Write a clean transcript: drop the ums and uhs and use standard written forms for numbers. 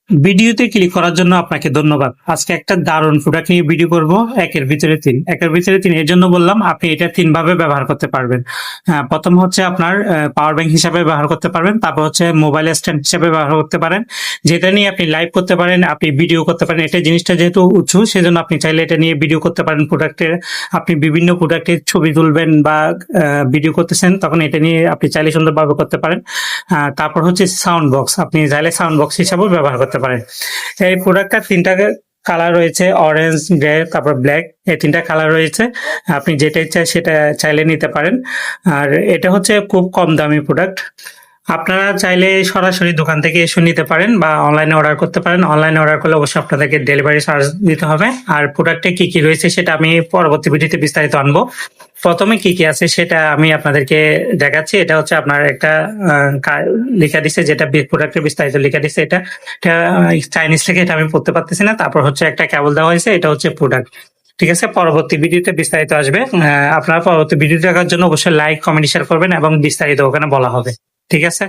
ভিডিওতে ক্লিক করার জন্য আপনাকে ধন্যবাদ। আজকে একটা দারুণ প্রোডাক্ট নিয়ে ভিডিও করব। একের ভিতরে তিন এর জন্য বললাম আপনি এটা তিন ভাবে ব্যবহার করতে পারবেন। প্রথম হচ্ছে আপনার পাওয়ার ব্যাংক হিসাবে ব্যবহার করতে পারবেন, তারপর হচ্ছে মোবাইল স্ট্যান্ড হিসাবে ব্যবহার করতে পারেন, যেটা নিয়ে আপনি লাইভ করতে পারেন, আপনি ভিডিও করতে পারেন। এটা জিনিসটা যেহেতু উঁচু, সেজন্য আপনি চাইলে এটা নিয়ে ভিডিও করতে পারেন। প্রোডাক্টের আপনি বিভিন্ন প্রোডাক্টের ছবি তুলবেন বা ভিডিও করতেছেন, তখন এটা নিয়ে আপনি চাইলে সুন্দরভাবে করতে পারেন। তারপর হচ্ছে সাউন্ড বক্স, আপনি চাইলে সাউন্ড বক্স হিসাবেও ব্যবহার করতে পারেন। এই প্রোডাক্টটা তিনটা কালার রয়েছে, অরেঞ্জ, গ্রে, তারপর ব্ল্যাক, এই তিনটা কালার রয়েছে। আপনি যেটা ইচ্ছা সেটা চাইলে নিতে পারেন। আর এটা হচ্ছে খুব কম দামি প্রোডাক্ট। আপনারা চাইলে সরাসরি দোকান থেকে এসে নিতে পারেন বা অনলাইনে অর্ডার করতে পারেন। অনলাইনে অর্ডার করলে অবশ্যই আপনাদেরকে ডেলিভারি চার্জ দিতে হবে। আর প্রোডাক্টে কি কি রয়েছে সেটা আমি পরবর্তী ভিডিওতে বিস্তারিত আনবো। প্রথমে কি কি আছে সেটা আমি আপনাদেরকে দেখাচ্ছি। এটা হচ্ছে আপনার একটা লেখা দিছে, যেটা প্রোডাক্টের বিস্তারিত লেখা দিছে। এটা চাইনিজ থেকে, এটা আমি পড়তে পারতেছি না। তারপর হচ্ছে একটা কেবল দেওয়া হয়েছে, এটা হচ্ছে প্রোডাক্ট। ঠিক আছে, পরবর্তী ভিডিওতে বিস্তারিত আসবে। আপনারা পরবর্তী ভিডিও দেখার জন্য অবশ্যই লাইক, কমেন্ট, শেয়ার করবেন এবং বিস্তারিত ওখানে বলা হবে। ঠিক আছে।